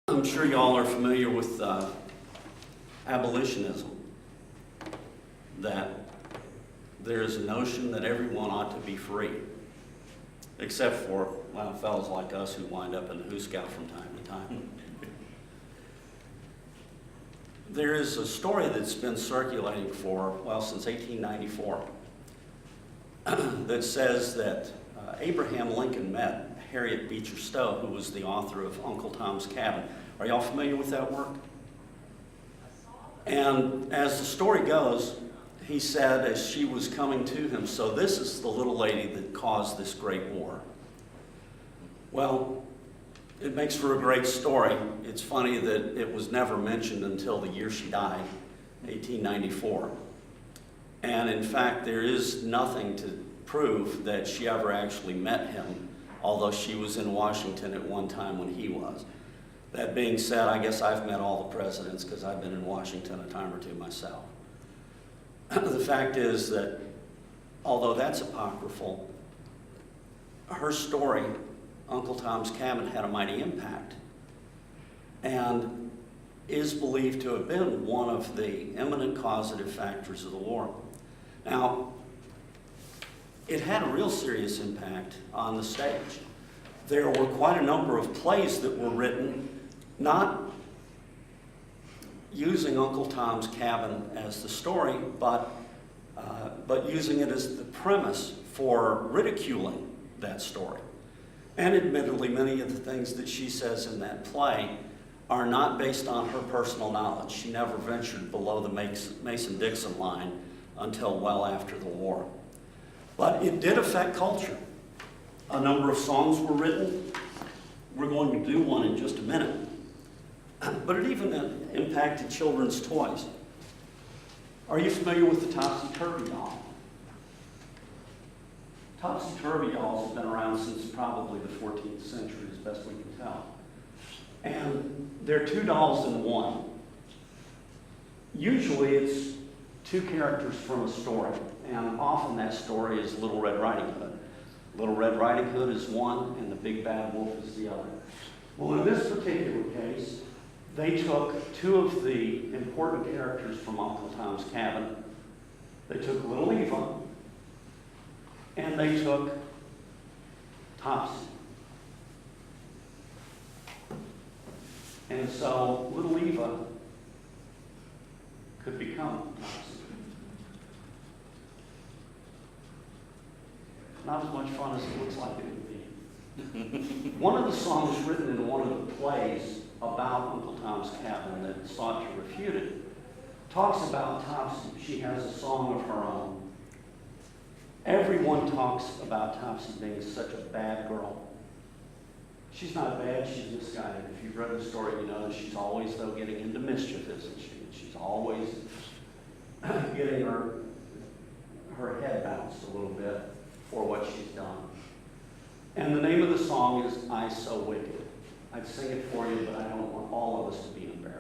I'm sure y'all are familiar with abolitionism, that there is a notion that everyone ought to be free, except for, well, fellows like us who wind up in the Who Scout from time to time. There is a story that's been circulating for, well, since 1894 that says that Abraham Lincoln met Harriet Beecher Stowe, who was the author of Uncle Tom's Cabin. Are y'all familiar with that work? And as the story goes, he said as she was coming to him, "So this is the little lady that caused this great war." Well, it makes for a great story. It's funny that it was never mentioned until the year she died, 1894. And in fact, there is nothing to prove that she ever actually met him, although she was in Washington at one time when he was. That being said, I guess I've met all the presidents because I've been in Washington a time or two myself. The fact is that, although that's apocryphal, her story, Uncle Tom's Cabin, had a mighty impact and is believed to have been one of the eminent causative factors of the war. Now, it had a real serious impact on the stage. There were quite a number of plays that were written not using Uncle Tom's Cabin as the story, but using it as the premise for ridiculing that story. And admittedly, many of the things that she says in that play are not based on her personal knowledge. She never ventured below the Mason-Dixon line until well after the war. But it did affect culture. A number of songs were written. We're going to do one in just a minute. But it even impacted children's toys. Are you familiar with the Topsy Turvy Doll? Topsy Turvy Dolls have been around since probably the 14th century, as best we can tell. And they're two dolls in one. Usually it's two characters from a story, and often that story is Little Red Riding Hood. Little Red Riding Hood is one, and the Big Bad Wolf is the other. Well, in this particular case, they took two of the important characters from Uncle Tom's Cabin. They took Little Eva, and they took Topsy. And so Little Eva could become Topsy. Not as much fun as it looks like it would be. One of the songs written in one of the plays about Uncle Tom's Cabin that sought to refute it talks about Topsy. She has a song of her own. Everyone talks about Topsy being such a bad girl. She's not bad, she's misguided. If you've read the story, you know that she's always, though, getting into mischief, isn't she? She's always getting her head bounced a little bit for what she's done. And the name of the song is "I So Wicked." I'd sing it for you, but I don't want all of us to be embarrassed.